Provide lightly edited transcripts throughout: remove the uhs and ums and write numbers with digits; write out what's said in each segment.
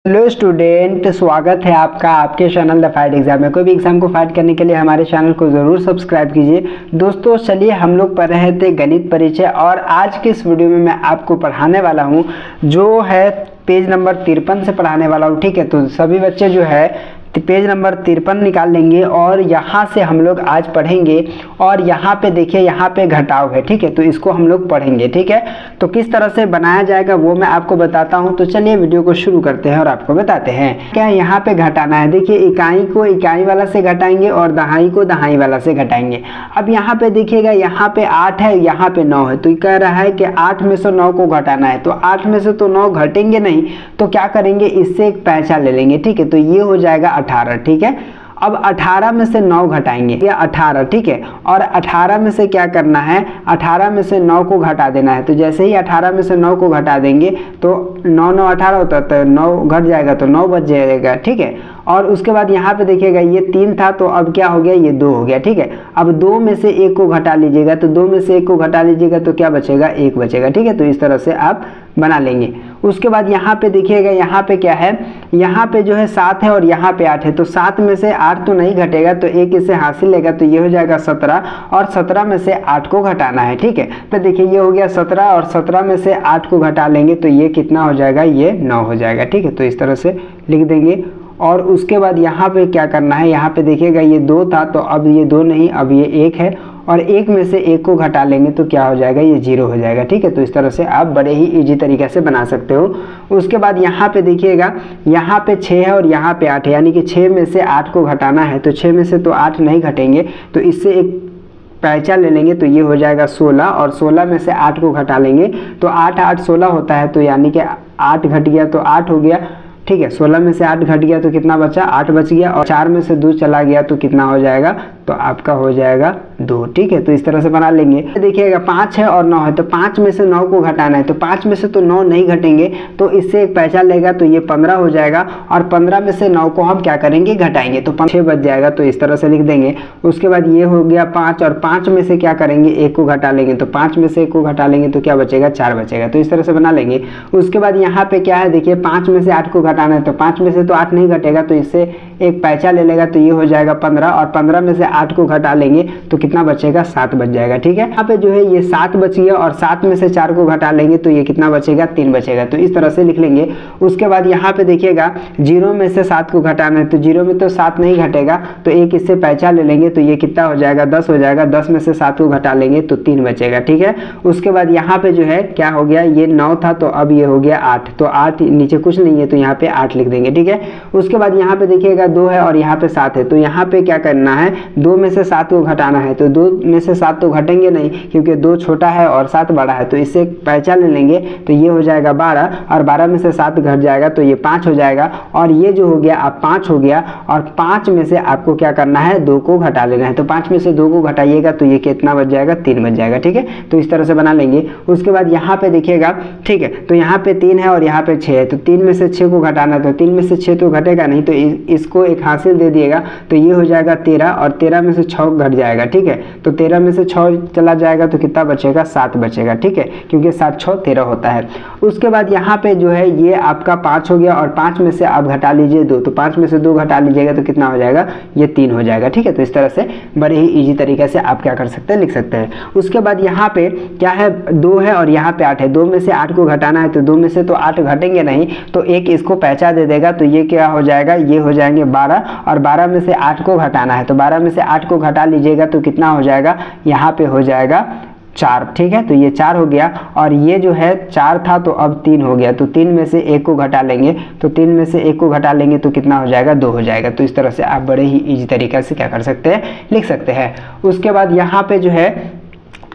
Hello student, स्वागत है आपका आपके चैनल द फाइट एग्जाम में। कोई भी एग्जाम को फाइट करने के लिए हमारे चैनल को ज़रूर सब्सक्राइब कीजिए। दोस्तों चलिए हम लोग पढ़ रहे थे गणित परिचय और आज के इस वीडियो में मैं आपको पढ़ाने वाला हूं जो है पेज नंबर 53 से पढ़ाने वाला हूं। ठीक है, तो सभी बच्चे जो है पेज नंबर 53 निकाल लेंगे और यहाँ से हम लोग आज पढ़ेंगे। और यहाँ पे देखिए, यहाँ पे घटाव है। ठीक है, तो इसको हम लोग पढ़ेंगे। ठीक है, तो किस तरह से बनाया जाएगा वो मैं आपको बताता हूँ। तो चलिए वीडियो को शुरू करते हैं और आपको बताते हैं क्या यहाँ पे घटाना है। देखिए, इकाई को इकाई वाला से घटाएंगे और दहाई को दहाई वाला से घटाएंगे। अब यहाँ पे देखिएगा, यहाँ पे 8 है, यहाँ पे 9 है, तो कह रहा है कि 8 में से 9 को घटाना है। तो 8 में से तो 9 घटेंगे नहीं, तो क्या करेंगे, इससे एक पैंचा ले लेंगे। ठीक है, तो ये हो जाएगा 18। ठीक है, अब 18 में से 9 घटाएंगे, ये 18। ठीक है, और 18 में से क्या करना है, 18 में से 9 को घटा देना है। तो जैसे ही 18 में से 9 को घटा देंगे तो 9 9 18 होता है, तो 9 घट जाएगा तो 9 बच जाएगा। ठीक है, और उसके बाद यहाँ पे देखिएगा ये 3 था, तो अब क्या हो गया, ये 2 हो गया। ठीक है, अब 2 में से 1 को घटा लीजिएगा, तो 2 में से 1 को घटा लीजिएगा तो क्या बचेगा, 1 बचेगा। ठीक है, तो इस तरह से आप बना लेंगे। उसके बाद यहाँ पे देखिएगा, यहाँ पे क्या है, यहाँ पे जो है 7 है और यहाँ पे 8 है, तो 7 में से 8 तो नहीं घटेगा, तो 1 इसे हासिल लेगा, तो ये हो जाएगा 17 और 17 में से 8 को घटाना है। ठीक है, तो देखिए ये हो गया 17 और 17 में से 8 को घटा लेंगे तो ये कितना हो जाएगा, ये 9 हो जाएगा। ठीक है, तो इस तरह से लिख देंगे। और उसके बाद यहाँ पे क्या करना है, यहाँ पे देखिएगा ये 2 था, तो अब ये 2 नहीं, अब ये 1 है और 1 में से 1 को घटा लेंगे तो क्या हो जाएगा, ये 0 हो जाएगा। ठीक है, तो इस तरह से आप बड़े ही इजी तरीके से बना सकते हो। उसके बाद यहाँ पे देखिएगा, यहाँ पे 6 है और यहाँ पे 8 है, यानी कि 6 में से 8 को घटाना है, तो 6 में से तो 8 नहीं घटेंगे, तो इससे एक पैंचा ले लेंगे, तो ये हो जाएगा 16 और 16 में से 8 को घटा लेंगे तो 8 8 16 होता है, तो यानी कि 8 घट गया तो 8 हो गया। ठीक है, 16 में से 8 घट गया तो कितना बचा, 8 बच गया, और 4 में से 2 चला गया तो कितना हो जाएगा, तो आपका हो जाएगा 2। ठीक है, तो इस तरह से बना लेंगे। देखिएगा 5 है और 9 है, तो 5 में से 9 को घटाना है, तो 5 में से तो 9 नहीं घटेंगे, तो इससे एक पैंचा लेगा, तो ये 15 हो जाएगा और 15 में से 9 को हम क्या करेंगे, घटाएंगे, तो 6 बच जाएगा, तो इस तरह से लिख देंगे। उसके बाद ये हो गया 5 और 5 में से क्या करेंगे, 1 को घटा लेंगे, तो 5 में से 1 को घटा लेंगे तो क्या बचेगा, 4 बचेगा, तो इस तरह से बना लेंगे। उसके बाद यहाँ पे क्या है, देखिए 5 में से 8 को घटाना है, तो 5 में से तो 8 नहीं घटेगा, तो इससे एक पैंचा ले लेगा, तो ये हो जाएगा 15 और 15 में से 8 को घटा लेंगे तो कितना बचेगा, 7 बच जाएगा। ठीक है, यहाँ पे जो है ये 7 बच गया और 7 में से 4 को घटा लेंगे तो ये कितना बचेगा, 3 बचेगा, तो इस तरह से लिख लेंगे। उसके बाद यहाँ पे देखिएगा 0 में से 7 को घटाना है, तो 0 में तो 7 नहीं घटेगा, तो एक इससे पैंचा ले लेंगे, तो ये कितना हो जाएगा, 10 हो जाएगा। 10 में से 7 को घटा लेंगे तो 3 बचेगा। ठीक है, उसके बाद यहाँ पे जो है क्या हो गया, ये 9 था, तो अब ये हो गया 8, तो 8 नीचे कुछ नहीं है, तो यहाँ पे 8 लिख देंगे। ठीक है, उसके बाद यहाँ पे देखिएगा 2 है और यहाँ पे 7 है, तो यहाँ पे क्या करना है, 2 में से 7 को घटाना है, तो 2 में से 7 तो घटेंगे नहीं क्योंकि 2 छोटा है और 7 बड़ा है, तो इससे पैंचा ले लेंगे, तो ये हो जाएगा 12 और 12 में से 7 घट जाएगा तो ये 5 हो जाएगा। और ये जो हो गया अब 5 हो गया और 5 में से आपको क्या करना है, 2 को घटा लेना है, तो 5 में से 2 को घटाइएगा तो ये कितना बच जाएगा, 3 बच जाएगा। ठीक है, तो इस तरह से बना लेंगे। उसके बाद यहाँ पे देखिएगा, ठीक है, तो यहाँ पे 3 है और यहाँ पे 6 है, तो 3 में से 6 को घटाना, तो 3 में से 6 तो घटेगा नहीं, तो इसको एक हासिल दे दिएगा, तो ये हो जाएगा 13 और 13 में से 6 घट जाएगा। ठीक है, तो 13 में से 6 चला जाएगा तो कितना बचेगा, 7 बचेगा। ठीक है, क्योंकि 7 6 13 होता है। उसके बाद यहाँ पे जो है ये आपका 5 हो गया और 5 में से आप घटा लीजिए 2, तो 5 में से 2 घटा लीजिएगा तो कितना हो जाएगा, ये 3 हो जाएगा। ठीक है, तो इस तरह से बड़े ही इजी तरीके से आप क्या कर सकते हैं, लिख सकते हैं। उसके बाद यहाँ पे क्या है, 2 है और यहाँ पे 8 है, 2 में से 8 को घटाना है, तो 2 में से तो 8 घटेंगे नहीं, तो एक इसको पैंचा दे देगा, तो ये क्या हो जाएगा, ये हो जाएंगे 12 और 12 में से 8 को घटाना है, तो 12 में से 8 को घटा लीजिएगा तो कितना हो जाएगा, यहाँ पे हो जाएगा 4। ठीक है, तो ये 4 हो गया और ये जो है 4 था तो अब 3 हो गया, तो 3 में से 1 को घटा लेंगे, तो 3 में से 1 को घटा लेंगे तो कितना हो जाएगा, 2 हो जाएगा। तो इस तरह से आप बड़े ही इजी तरीके से क्या कर सकते हैं, लिख सकते हैं। उसके बाद यहाँ पे जो है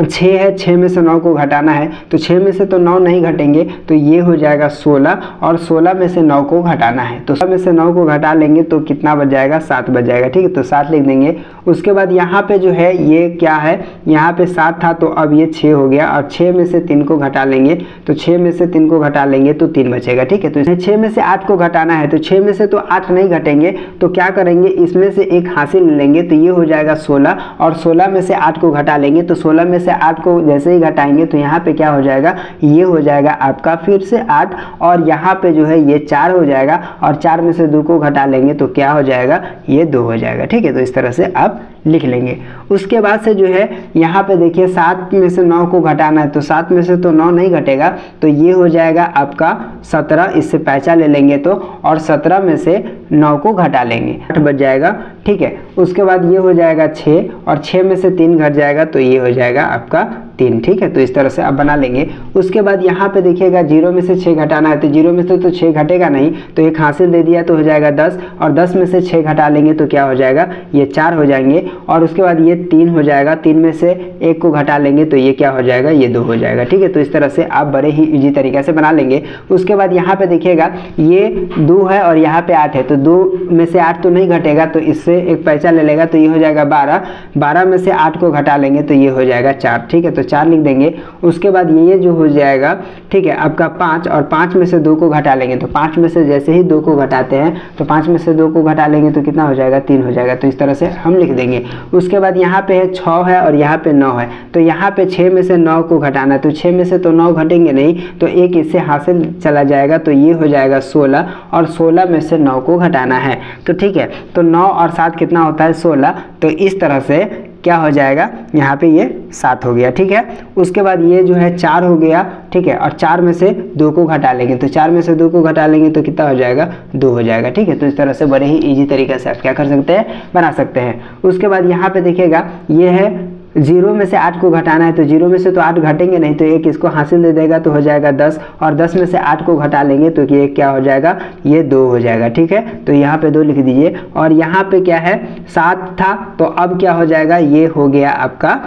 6 है, 6 में से 9 को घटाना है, तो 6 में से तो 9 नहीं घटेंगे, तो ये हो जाएगा 16 और 16 में से 9 को घटाना है, तो 16 में से 9 को घटा लेंगे तो कितना बच जाएगा, 7 बच जाएगा। ठीक है, तो 7 लिख देंगे। उसके बाद यहाँ पे जो है ये क्या है, यहाँ पे 7 था तो अब ये 6 हो गया और 6 में से 3 को घटा लेंगे, तो 6 में से 3 को घटा लेंगे तो 3 बचेगा। ठीक है, तो 6 में से 8 को घटाना है, तो 6 में से तो 8 नहीं घटेंगे, तो क्या करेंगे, इसमें से एक हासिल लेंगे, तो ये हो जाएगा 16 और 16 में से 8 को घटा लेंगे, तो 16 में से से 8 को जैसे ही घटाएंगे तो यहाँ पे क्या हो जाएगा, ये हो जाएगा आपका फिर से 8 और यहाँ पे जो है ये 4 हो जाएगा और 4 में से 2 को घटा लेंगे तो क्या हो जाएगा, ये 2 हो जाएगा। ठीक है, तो इस तरह से आप लिख लेंगे। उसके बाद से जो है यहाँ पे देखिए 7 में से 9 को घटाना है तो 7 में से तो 9 नहीं घटेगा तो ये हो जाएगा आपका 17, इससे पैंचा ले लेंगे तो, और 17 में से 9 को घटा लेंगे 8 बच जाएगा। ठीक है, उसके बाद ये हो जाएगा 6 और 6 में से 3 घट जाएगा तो ये हो जाएगा आपका 3। ठीक है, तो इस तरह से आप बना लेंगे। उसके बाद यहाँ पे देखिएगा 0 में से 6 घटाना है तो 0 में से तो 6 घटेगा नहीं तो एक हासिल दे दिया तो हो जाएगा 10 और 10 में से 6 घटा लेंगे तो क्या हो जाएगा, ये 4 हो जाएंगे और उसके बाद ये 3 हो जाएगा, 3 में से 1 को घटा लेंगे तो ये क्या हो जाएगा, ये 2 हो जाएगा। ठीक है, तो इस तरह से आप बड़े ही इजी तरीके से बना लेंगे। उसके बाद यहाँ पे देखिएगा ये 2 है और यहाँ पे 8 है तो 2 में से 8 तो नहीं घटेगा तो इससे एक पैंचा ले लेगा तो ये हो जाएगा 12, 12 में से 8 को घटा लेंगे तो ये हो जाएगा 4। ठीक है, तो 4 लिख देंगे। उसके बाद ये जो हो जाएगा, ठीक है, आपका 5 और 5 में से 2 को घटा लेंगे तो 5 में से जैसे ही 2 को घटाते हैं तो 5 में से 2 को घटा लेंगे तो कितना हो जाएगा, 3 हो जाएगा। तो इस तरह से हम लिख देंगे। उसके बाद यहाँ पे है 6 है और यहाँ पे 9 है तो यहाँ पे 6 में से 9 को घटाना है तो 6 में से तो 9 घटेंगे नहीं तो एक इससे हासिल चला जाएगा तो ये हो जाएगा 16 और 16 में से 9 को घटाना है। तो ठीक है, तो 9 और 7 कितना होता है, 16। तो इस तरह से क्या हो जाएगा, यहाँ पे ये 7 हो गया। ठीक है, उसके बाद ये जो है 4 हो गया। ठीक है, और 4 में से 2 को घटा लेंगे तो 4 में से 2 को घटा लेंगे तो कितना हो जाएगा, 2 हो जाएगा। ठीक है, तो इस तरह से बड़े ही इजी तरीके से आप क्या कर सकते हैं, बना सकते हैं। उसके बाद यहाँ पे देखिएगा ये है 0 में से 8 को घटाना है तो 0 में से तो 8 घटेंगे नहीं तो एक इसको हासिल दे देगा तो हो जाएगा 10 और 10 में से 8 को घटा लेंगे तो ये क्या हो जाएगा, ये 2 हो जाएगा। ठीक है, तो यहाँ पे 2 लिख दीजिए। और यहाँ पे क्या है, 7 था तो अब क्या हो जाएगा, ये हो गया आपका,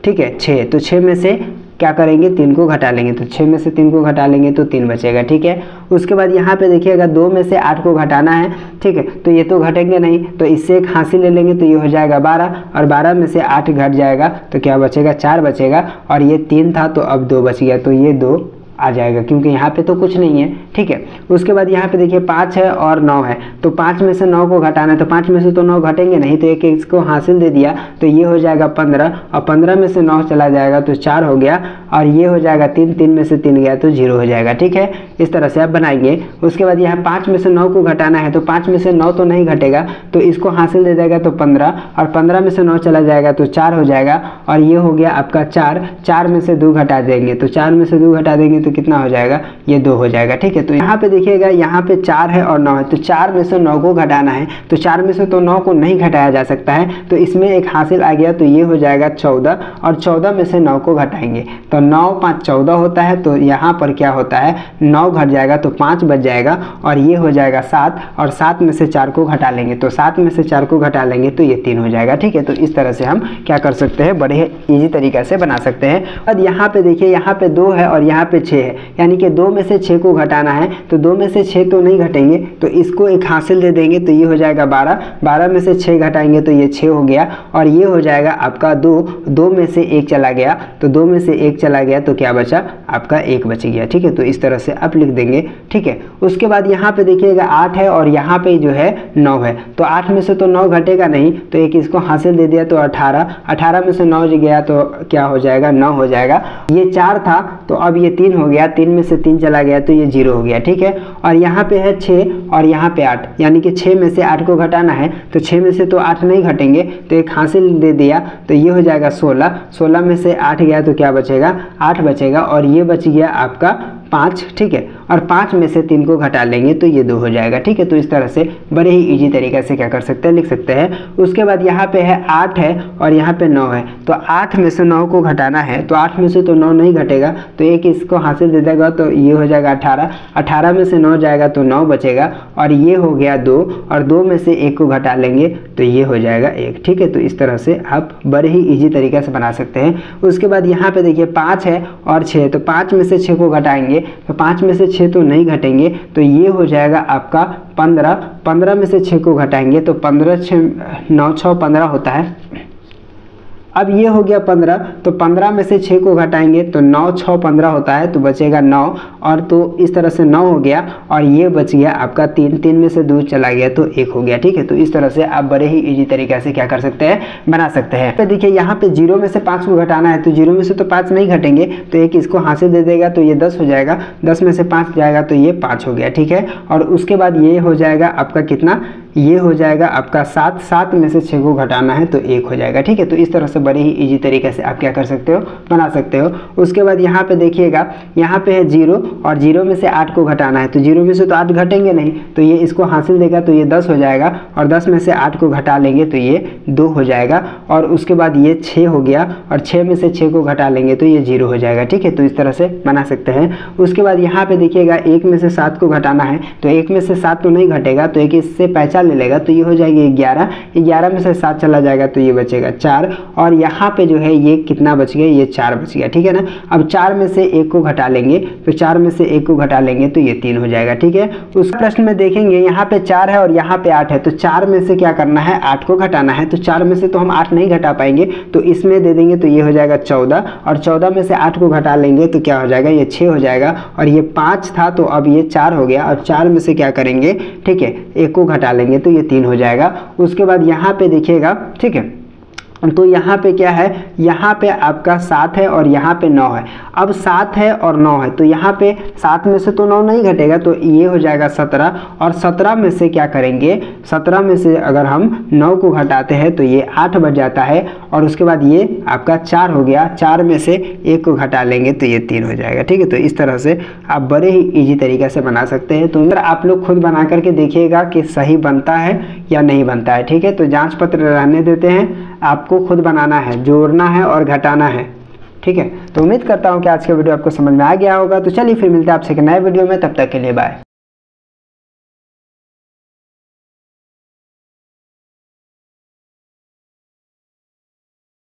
ठीक है, 6। तो 6 में से क्या करेंगे, 3 को घटा लेंगे तो 6 में से 3 को घटा लेंगे तो 3 बचेगा। ठीक है, उसके बाद यहाँ पे देखिएगा 2 में से 8 को घटाना है। ठीक है, तो ये तो घटेंगे नहीं तो इससे एक हासिल ले लेंगे तो ये हो जाएगा 12 और 12 में से 8 घट जाएगा तो क्या बचेगा, 4 बचेगा और ये 3 था तो अब 2 बच गया तो ये 2 आ जाएगा क्योंकि यहाँ पे तो कुछ नहीं है। ठीक है, उसके बाद यहाँ पे देखिए 5 है और 9 है तो 5 में से 9 को घटाना है तो 5 में से तो 9 घटेंगे नहीं तो एक इसको हासिल दे दिया तो ये हो जाएगा 15 और 15 में से 9 चला जाएगा तो 4 हो गया और ये हो जाएगा 3, 3 में से 3 गया तो 0 हो जाएगा। ठीक है, इस तरह से आप बनाएंगे। उसके बाद यहाँ 5 में से 9 को घटाना है तो 5 में से 9 तो नहीं घटेगा तो इसको हासिल दे देगा तो 15 और 15 में से 9 चला जाएगा तो 4 हो जाएगा और ये हो गया आपका 4, 4 में से 2 घटा देंगे तो 4 में से 2 घटा देंगे तो कितना हो जाएगा, ये 2 हो जाएगा। ठीक है, तो यहाँ पे देखिएगा यहाँ पे 4 है और 9 है तो 4 में से 9 को घटाना है तो 4 में से तो 9 को नहीं घटाया जा सकता है तो इसमें एक हासिल आ गया तो ये हो जाएगा 14 और 14 में से 9 को घटाएंगे तो 9, 5, 14 होता है तो यहाँ पर क्या होता है, 9 घट जाएगा तो 5 बच जाएगा और ये हो जाएगा 7 और 7 में से 4 को घटा लेंगे तो 7 में से 4 को घटा लेंगे तो ये 3 हो जाएगा। ठीक है, तो इस तरह से हम क्या कर सकते हैं, बड़े इजी तरीके से बना सकते हैं। अब यहाँ पे देखिए यहाँ पे 2 है और यहाँ पे 6 है यानी कि 2 में से 6 को घटाना है तो 2 में से 6 तो नहीं घटेंगे तो इसको एक हासिल दे देंगे तो ये हो जाएगा 12, 12 में से 6 घटाएंगे तो ये 6 हो गया और ये हो जाएगा आपका 2, 2 में से 1 चला गया तो 2 में से 1 चला गया तो क्या बचा, आपका 1 बच गया। ठीक है, तो इस तरह से आप लिख देंगे। ठीक है, उसके बाद यहाँ पे देखिएगा 8 है और यहाँ पे जो है 9 है तो 8 में से तो 9 घटेगा नहीं तो एक इसको हासिल दे दिया तो 18, 18 में से 9 गया तो क्या हो जाएगा, 9 हो जाएगा। ये 4 था तो अब ये 3 हो गया, 3 में से 3 चला गया तो ये 0 हो गया। ठीक है, और यहाँ पे है 6 और यहाँ पे 8 यानी कि 6 में से 8 को घटाना है तो 6 में से तो 8 नहीं घटेंगे तो एक हासिल दे दिया तो ये हो जाएगा 16, 16 में से 8 गया तो क्या बचेगा, 8 बचेगा और ये बच गया आपका 5। ठीक है, और 5 में से 3 को घटा लेंगे तो ये 2 हो जाएगा। ठीक है, तो इस तरह से बड़े ही इजी तरीके से क्या कर सकते हैं, लिख सकते हैं। उसके बाद यहाँ पे है 8 है और यहाँ पे 9 है तो 8 में से 9 को घटाना है तो 8 में से तो 9 नहीं घटेगा तो एक इसको हासिल दे देगा तो ये हो जाएगा 18, 18 में से 9 जाएगा तो 9 बचेगा और ये हो गया 2 और 2 में से 1 को घटा लेंगे तो ये हो जाएगा 1। ठीक है, तो इस तरह से आप बड़े ही इजी तरीके से बना सकते हैं। उसके बाद यहाँ पे देखिए 5 है और 6 तो 5 में से 6 को घटाएंगे तो 5 में से 6 तो नहीं घटेंगे तो ये हो जाएगा आपका 15, 15 में से 6 को घटाएंगे तो 15, 6, 9, 6, 15 होता है अब ये हो गया 15, तो 15 में से 6 को घटाएंगे तो 9 6 15 होता है, तो बचेगा 9, और तो इस तरह से 9 हो गया, और ये बच गया आपका 3, 3 में से 2 चला गया तो 1 हो गया। ठीक है, तो इस तरह से आप बड़े ही इजी तरीके से क्या कर सकते हैं, बना सकते हैं। तो देखिए यहाँ पे 0 में से 5 को घटाना है, तो 0 में से तो 5 नहीं घटेंगे, तो एक इसको हाथ से दे देगा तो ये 10 हो जाएगा, 10 में से 5 जाएगा तो ये 5 हो गया। ठीक है, और उसके बाद ये हो जाएगा आपका कितना, ये हो जाएगा आपका 7, 7 में से 6 को घटाना है तो 1 हो जाएगा। ठीक है, तो इस तरह से बड़े ही इजी तरीके से आप क्या कर सकते हो, बना सकते हो। उसके बाद यहाँ पे देखिएगा, यहाँ पे है 0 और 0 में से 8 को घटाना है, तो 0 में से तो 8 घटेंगे नहीं, तो ये इसको हासिल देगा तो ये 10 हो जाएगा, और 10 में से 8 को घटा लेंगे तो ये 2 हो जाएगा, और उसके बाद ये 6 हो गया, और 6 में से 6 को घटा लेंगे तो ये 0 हो जाएगा। ठीक है, तो इस तरह से बना सकते हैं। उसके बाद यहाँ पे देखिएगा 1 में से 7 को घटाना है, तो 1 में से 7 तो नहीं घटेगा, तो एक इससे पहचान ले लेगा तो ये हो जाएगी 11, 11 में से 7 चला जाएगा तो ये बचेगा 4, और यहाँ पे जो है ये कितना बच गया, ये 4 बच गया। ठीक है ना, अब 4 में से 1 को घटा लेंगे, तो 4 में से 1 को घटा लेंगे तो ये 3 हो जाएगा। ठीक है, उस प्रश्न में देखेंगे यहाँ पे 4 है और यहाँ पे 8 है, तो 4 में से क्या करना है, 8 को घटाना है, तो 4 में से तो हम 8 नहीं घटा पाएंगे, तो इसमें दे देंगे तो ये हो जाएगा 14, और 14 में से 8 को घटा लेंगे तो क्या हो जाएगा, ये 6 हो जाएगा, और ये 5 था तो अब ये 4 हो गया, और 4 में से क्या करेंगे, ठीक है, 1 को घटा लेंगे तो ये 3 हो जाएगा। उसके बाद यहाँ पे देखिएगा, ठीक है, तो यहाँ पे क्या है, यहाँ पे आपका 7 है और यहाँ पे 9 है। अब 7 है और 9 है, तो यहाँ पे 7 में से तो 9 नहीं घटेगा, तो ये हो जाएगा 17, और 17 में से क्या करेंगे, 17 में से अगर हम 9 को घटाते हैं तो ये 8 बच जाता है, और उसके बाद ये आपका 4 हो गया, 4 में से 1 को घटा लेंगे तो ये 3 हो जाएगा। ठीक है, तो इस तरह से आप बड़े ही ईजी तरीके से बना सकते हैं। तो अगर आप लोग खुद बना करके देखिएगा कि सही बनता है या नहीं बनता है। ठीक है, तो जाँच पत्र रहने देते हैं, आपको खुद बनाना है, जोड़ना है और घटाना है। ठीक है, तो उम्मीद करता हूँ कि आज का वीडियो आपको समझ में आ गया होगा। तो चलिए फिर मिलते हैं आपसे एक नए वीडियो में, तब तक के लिए बाय।